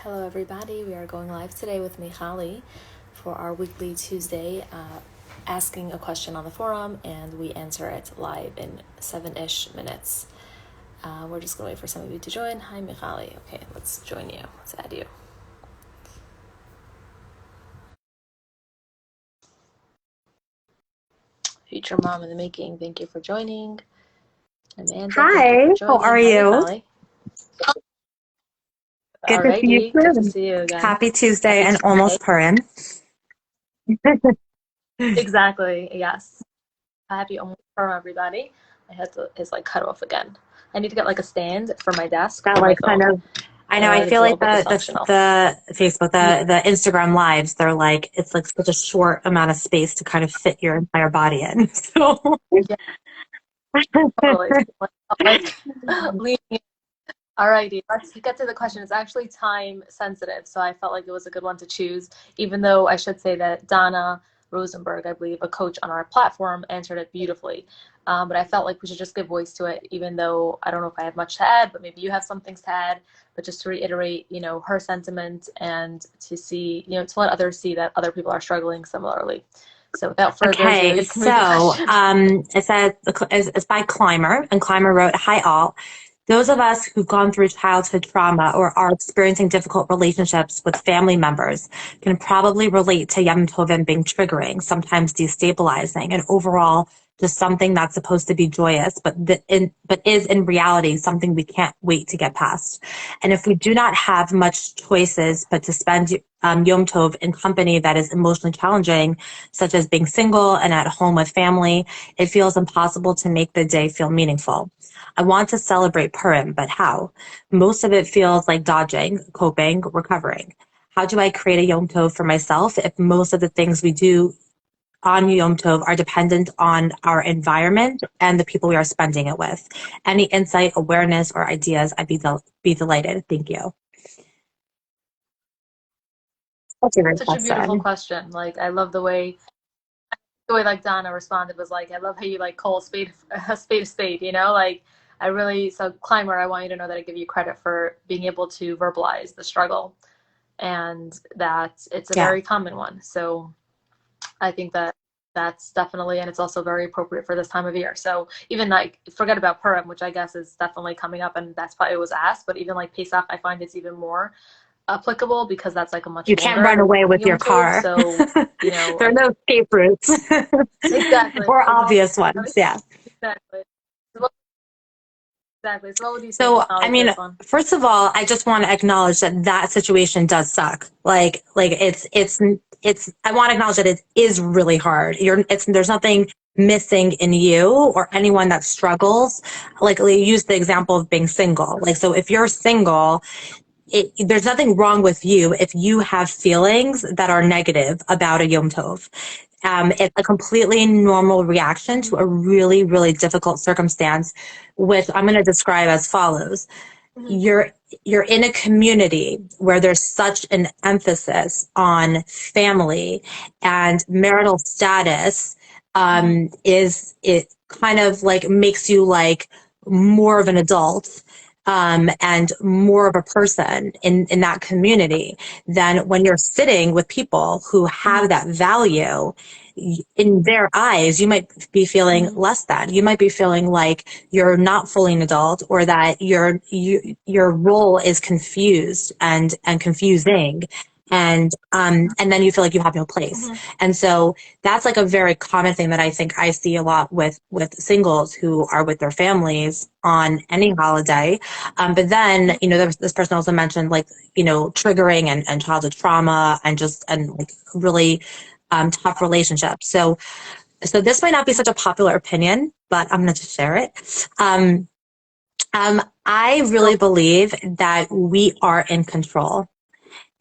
Hello everybody, we are going live today with Michali for our weekly Tuesday asking a question on the forum, and we answer it live in 7-ish minutes. We're just going to wait for some of you to join. Hi Michali. Okay, let's join you. Let's add you. Future mom in the making, thank you for joining. Amanda, hi, how are you? Hi, Good to see you. Good to see you again. Happy Tuesday and almost Purim. Exactly, yes. Happy almost Purim, everybody. My head is like cut off again. I need to get like a stand for my desk. That like kind of, I know. I feel like the Facebook, the Instagram lives, they're like it's like such a short amount of space to kind of fit your entire body in. So yeah, totally. Like leaning. Alrighty, let's get to the question. It's actually time sensitive, so I felt like it was a good one to choose, even though I should say that Donna Rosenberg, I believe, a coach on our platform, answered it beautifully. But I felt like we should just give voice to it, even though I don't know if I have much to add, but maybe you have some things to add. But just to reiterate, her sentiment and to see, to let others see that other people are struggling similarly. So without further ado, you can read the question. It says it's by Climber, and Climber wrote, "Hi all. Those of us who've gone through childhood trauma or are experiencing difficult relationships with family members can probably relate to tovim being triggering, sometimes destabilizing, and overall just something that's supposed to be joyous, but is in reality something we can't wait to get past. And if we do not have much choices but to spend Yom Tov in company that is emotionally challenging, such as being single and at home with family, it feels impossible to make the day feel meaningful. I want to celebrate Purim, but how? Most of it feels like dodging, coping, recovering. How do I create a Yom Tov for myself if most of the things we do on Yom Tov are dependent on our environment and the people we are spending it with? Any insight, awareness, or ideas, I'd be delighted. Thank you." That's a great Such a beautiful question. question. Like, I love the way like Donna responded was like, I love how you like call a spade, like so Climber, I want you to know that I give you credit for being able to verbalize the struggle and that it's a very common one. So I think that's definitely, and it's also very appropriate for this time of year. So even like, forget about Purim, which I guess is definitely coming up, and that's why it was asked, but even like Pesach, I find it's even more applicable because that's like a much You can't run away with your car. So, there are no escape routes. Exactly. Or obvious ones. Yeah. Exactly. Exactly. So what would you say? So, I mean, first of all, I just want to acknowledge that situation does suck. Like I want to acknowledge that it is really hard. There's nothing missing in you or anyone that struggles. Like, use the example of being single. Like, so if you're single, there's nothing wrong with you if you have feelings that are negative about a Yom Tov. It's a completely normal reaction to a really, really difficult circumstance, which I'm going to describe as follows. You're in a community where there's such an emphasis on family and marital status. Is it kind of like makes you like more of an adult and more of a person in that community than when you're sitting with people who have that value. In their eyes, you might be feeling less than. You might be feeling like you're not fully an adult, or that your role is confused and confusing. And then you feel like you have no place. And so that's like a very common thing that I think I see a lot with singles who are with their families on any holiday. But then, this person also mentioned like, triggering and childhood trauma and like really tough relationships. So this might not be such a popular opinion, but I'm going to just share it. I really believe that we are in control.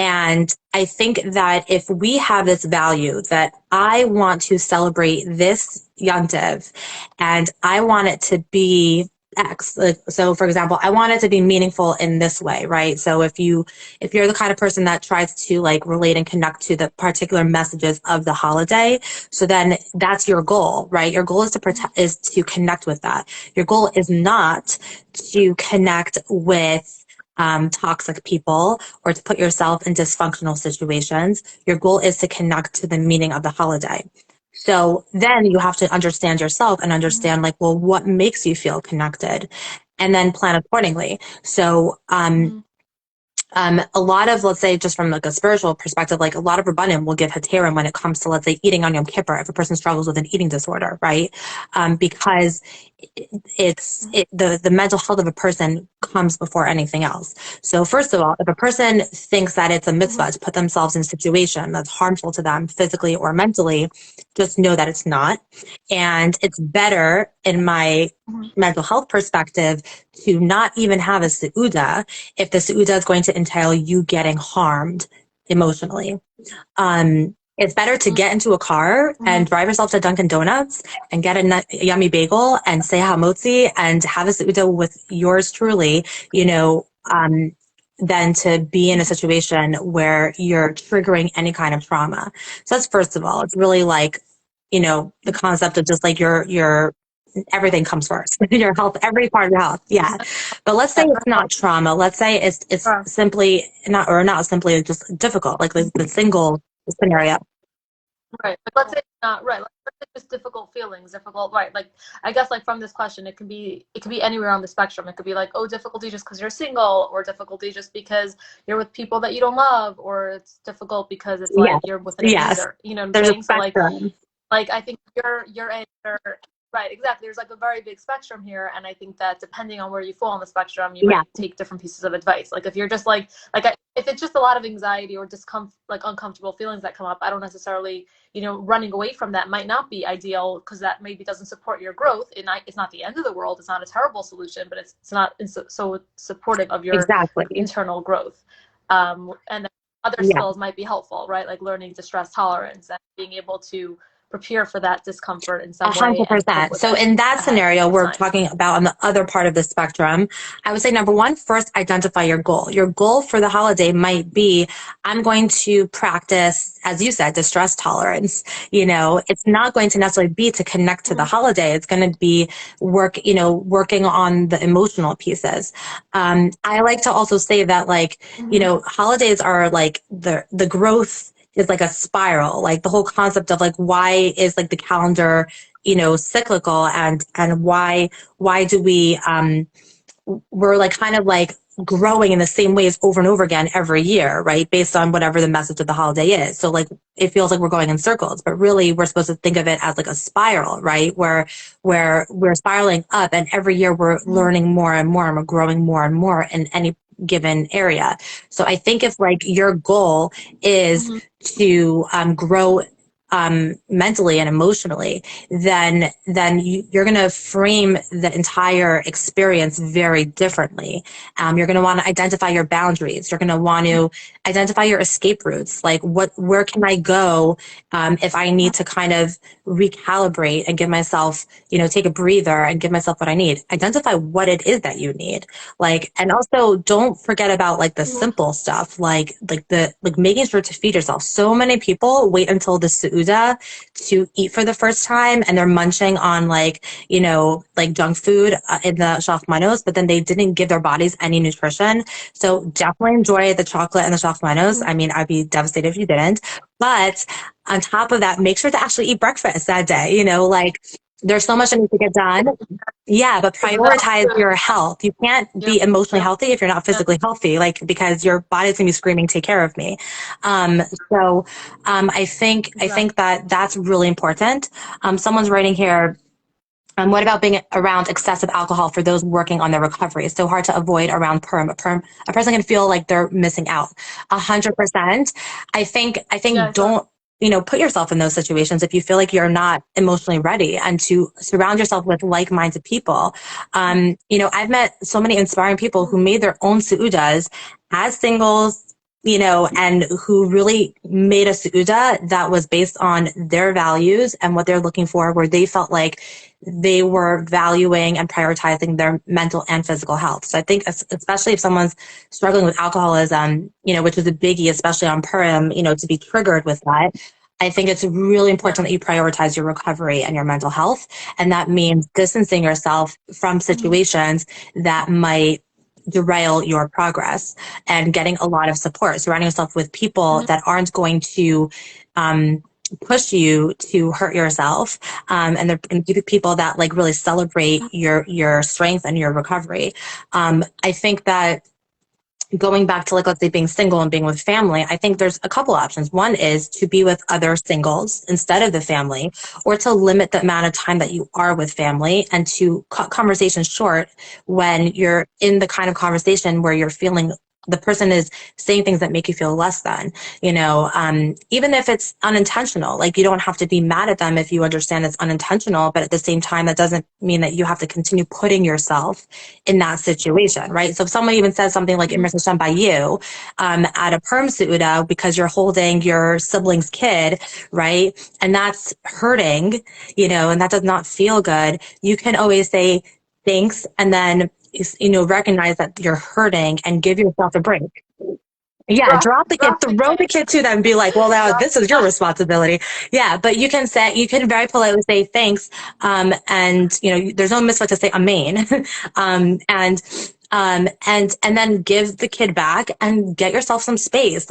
And I think that if we have this value that I want to celebrate this yontiv and I want it to be X. So for example, I want it to be meaningful in this way, right? So if you're the kind of person that tries to like relate and connect to the particular messages of the holiday, so then that's your goal, right? Your goal is to connect with that. Your goal is not to connect with toxic people or to put yourself in dysfunctional situations. Your goal is to connect to the meaning of the holiday. So then you have to understand yourself and understand like, well, what makes you feel connected? And then plan accordingly. So, a lot of, let's say, just from like a spiritual perspective, like a lot of Rabbanim will give heterim when it comes to, let's say, eating on Yom Kippur if a person struggles with an eating disorder, right? Because the mental health of a person comes before anything else. So first of all, if a person thinks that it's a mitzvah to put themselves in a situation that's harmful to them physically or mentally, just know that it's not. And it's better, in my mental health perspective, to not even have a seuda if the seuda is going to entail you getting harmed emotionally. It's better to get into a car and drive yourself to Dunkin' Donuts and get a yummy bagel and say hamotzi and have a seuda with yours truly, than to be in a situation where you're triggering any kind of trauma. So that's first of all. It's really like, the concept of just like your everything comes first. Your health, every part of your health. Yeah. But let's say it's not trauma. Let's say it's simply not simply just difficult, like the single scenario. Right. Like, let's say it's not right. Like, let's say just difficult feelings, difficult. Right. Like, I guess like from this question, it could be anywhere on the spectrum. It could be like, oh, difficulty just because you're single, or difficulty just because you're with people that you don't love, or it's difficult because it's Yes. like you're with an Yes. abuser. You know what I'm There's a saying? So spectrum. like I think your answer, right, exactly. There's like a very big spectrum here, and I think that depending on where you fall on the spectrum, you Yeah. might take different pieces of advice. Like if you're just if it's just a lot of anxiety or discomfort, like uncomfortable feelings that come up, I don't necessarily, running away from that might not be ideal, because that maybe doesn't support your growth. It's not the end of the world. It's not a terrible solution, but it's not so supportive of your Exactly. internal growth. And then other Yeah. skills might be helpful, right? Like learning distress tolerance and being able to prepare for that discomfort in some way and cope 100%. with So it in that ahead scenario, of we're time. talking about on the other part of the spectrum. I would say number one, first identify your goal. Your goal for the holiday might be, I'm going to practice, as you said, distress tolerance. It's not going to necessarily be to connect to the holiday. It's going to be working on the emotional pieces. I like to also say that holidays are like the growth is like a spiral, like the whole concept of like, why is like the calendar, cyclical, and why do we're like kind of like growing in the same ways over and over again every year, right? Based on whatever the message of the holiday is. So like, it feels like we're going in circles, but really we're supposed to think of it as like a spiral, right? Where we're spiraling up, and every year we're learning more and more, and we're growing more and more in any given area. So I think if like your goal is to grow mentally and emotionally, then you're going to frame the entire experience very differently. You're going to want to identify your boundaries. You're going to want to identify your escape routes. Like where can I go if I need to kind of recalibrate and give myself, take a breather and give myself what I need. Identify what it is that you need. And also don't forget about like the simple stuff, like making sure to feed yourself. So many people wait until the seuda to eat for the first time, and they're munching on like junk food in the shafmanos, but then they didn't give their bodies any nutrition. So definitely enjoy the chocolate and the shafmanos. I mean, I'd be devastated if you didn't. But on top of that, make sure to actually eat breakfast that day. There's so much that needs to get done. Yeah, but prioritize your health. You can't be emotionally healthy if you're not physically healthy, because your body's gonna be screaming, "Take care of me." Um, so, I think that that's really important. Someone's writing here. What about being around excessive alcohol for those working on their recovery? It's so hard to avoid around Purim. A person can feel like they're missing out. 100%. I think don't, put yourself in those situations if you feel like you're not emotionally ready, and to surround yourself with like-minded people. I've met so many inspiring people who made their own seudas as singles, and who really made a seuda that was based on their values and what they're looking for, where they felt like they were valuing and prioritizing their mental and physical health. So I think especially if someone's struggling with alcoholism, which is a biggie, especially on Purim, to be triggered with that, I think it's really important that you prioritize your recovery and your mental health. And that means distancing yourself from situations that might derail your progress, and getting a lot of support, surrounding yourself with people Mhm. that aren't going to, um, push you to hurt yourself, and they're going to be people that like really celebrate your strength and your recovery. I think that going back to like, let's say being single and being with family, I think there's a couple options. One is to be with other singles instead of the family, or to limit the amount of time that you are with family, and to cut conversations short when you're in the kind of conversation where you're feeling the person is saying things that make you feel less than, even if it's unintentional. Like, you don't have to be mad at them if you understand it's unintentional, but at the same time, that doesn't mean that you have to continue putting yourself in that situation, right? So if someone even says something like Mhm. "immersion by you" at a perm suda because you're holding your sibling's kid, right? And that's hurting, and that does not feel good. You can always say thanks, and then recognize that you're hurting and give yourself a break. Yeah, drop the kid, Drop the throw the kid. kid to them, and be like, well, now Drop this is your the responsibility. Yeah, but you can very politely say thanks. And there's no mitzvah to say amen. And then give the kid back and get yourself some space.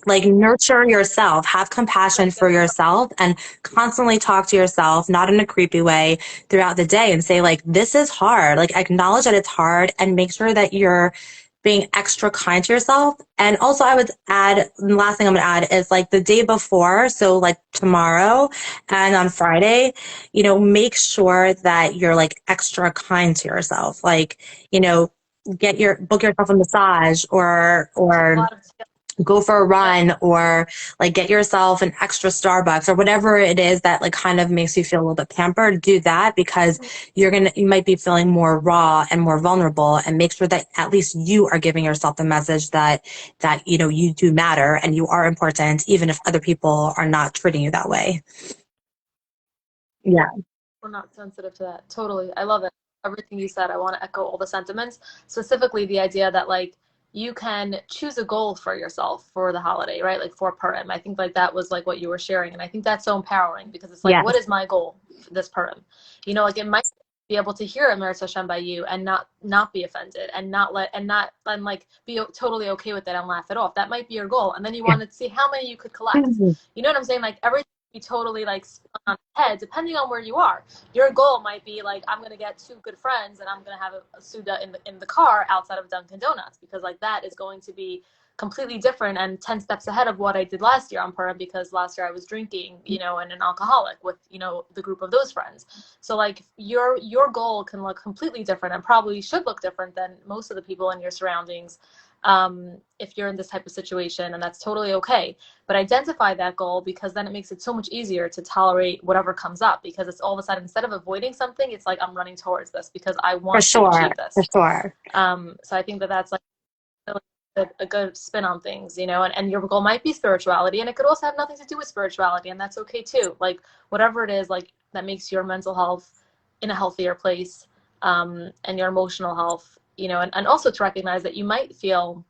Like nurture yourself, have compassion for yourself, and constantly talk to yourself, not in a creepy way, throughout the day, and say like, this is hard. Like, acknowledge that it's hard, and make sure that you're being extra kind to yourself. And also, I would add, the last thing I'm going to add is like the day before. So like tomorrow and on Friday, make sure that you're like extra kind to yourself. Like, you know, book yourself a massage, a or lot of go for a Yep. run, or like get yourself an extra Starbucks, or whatever it is that like kind of makes you feel a little bit pampered. Do that, because you might be feeling more raw and more vulnerable, and make sure that at least you are giving yourself the message that you do matter and you are important, even if other people are not treating you that way. Yeah. We're not sensitive to that. Totally. I love it. Everything you said. I want to echo all the sentiments, specifically the idea that like you can choose a goal for yourself for the holiday, right? Like for Purim. I think like that was like what you were sharing. And I think that's so empowering because it's like, what Yes. is my goal for this Purim? Like it might be able to hear Emeretz Hashem by you and not be offended and not like be totally okay with it and laugh it off. That might be your goal. And then you Yeah. want to see how many you could collect. You know what I'm saying? Like everything be totally like spun on its head depending on where you are. Your goal might be like, I'm gonna get two good friends and I'm gonna have a Suda in the car outside of Dunkin' Donuts, because like that is going to be completely different and 10 steps ahead of what I did last year on Purim, because last year I was drinking, and an alcoholic with, the group of those friends. So like your goal can look completely different and probably should look different than most of the people in your surroundings, if you're in this type of situation, and that's totally okay. But identify that goal, because then it makes it so much easier to tolerate whatever comes up, because it's all of a sudden, instead of avoiding something, it's like I'm running towards this because I For want to sure. achieve For this. sure. So I think that that's like really a good spin on things, and your goal might be spirituality, and it could also have nothing to do with spirituality, and that's okay too. Like whatever it is, like that makes your mental health in a healthier place, and your emotional health, and also to recognize that you might feel,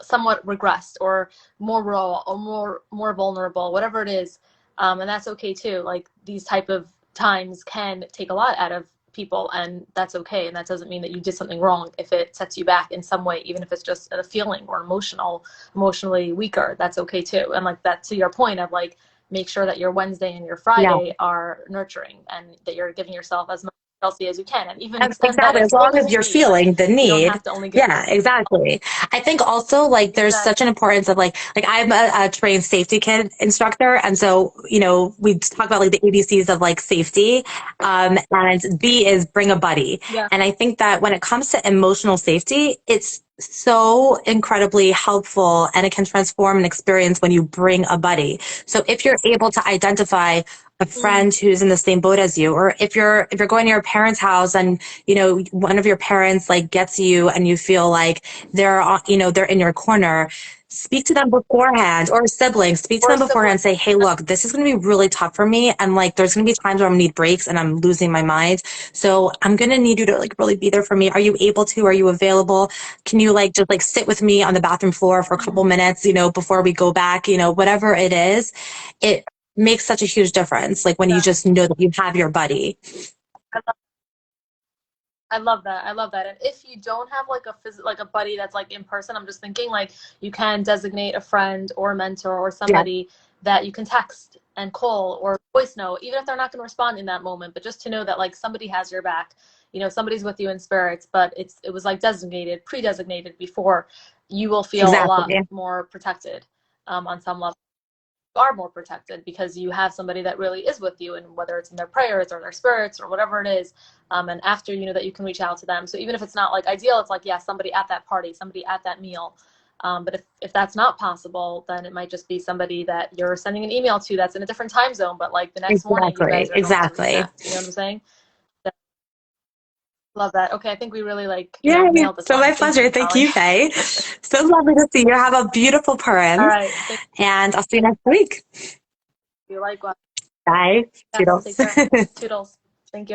somewhat regressed or more raw or more vulnerable, whatever it is, and that's okay too. Like these type of times can take a lot out of people, and that's okay. And that doesn't mean that you did something wrong if it sets you back in some way, even if it's just a feeling or emotionally weaker. That's okay too. And like that, to your point of like, make sure that your Wednesday and your Yeah. Friday are nurturing and that you're giving yourself as much healthy as you can, and even extend that Exactly. as As long long as as you you're need. Like feeling the you don't need. have to only give Yeah, exactly. I think also like there's exactly. such an importance of like I'm a trained safety kid instructor. And so, we talk about like the ABCs of like safety. And B is bring a buddy. Yeah. And I think that when it comes to emotional safety, it's so incredibly helpful, and it can transform an experience when you bring a buddy. So if you're able to identify a Mm. friend who's in the same boat as you, or if you're going to your parents' house and one of your parents like gets you and you feel like they're in your corner, speak to them beforehand, or siblings, speak to Or them a beforehand sibling. and say, hey, look, this is going to be really tough for me, and like there's going to be times where I'm going to need breaks and I'm losing my mind, so I'm going to need you to like really be there for me. Are you able to? Are you available? Can you like just like sit with me on the bathroom floor for a couple Mm. minutes, before we go back, whatever it is. It makes such a huge difference, like when you Yeah. just know that you have your buddy. I love that. I love that. And if you don't have like like a buddy that's like in person, I'm just thinking like you can designate a friend or a mentor or Yeah, somebody that you can text and call or voice note, even if they're not going to respond in that moment, but just to know that like somebody has your back, you know, somebody's with you in spirits, but it was like designated, pre-designated before, you will feel a lot exactly. more protected on some level. Are more protected because you have somebody that really is with you, and whether it's in their prayers or their spirits or whatever it is, and after you know that you can reach out to them. So even if it's not like ideal, it's like, yeah, somebody at that party, somebody at that meal. But if that's not possible, then it might just be somebody that you're sending an email to that's in a different time zone, but like the next morning you guys Exactly. are going to Exactly. reconnect. You know what I'm saying? Love that. Okay, I think we really like, you know, Yay. nailed this So one. my Thank you, pleasure. Thank Holly. you, Faye. So lovely to see you. Have a beautiful All Purim, right. Thank and I'll see you next week. you. Likewise. Bye. Yes, Toodles. take care. Toodles. Thank you.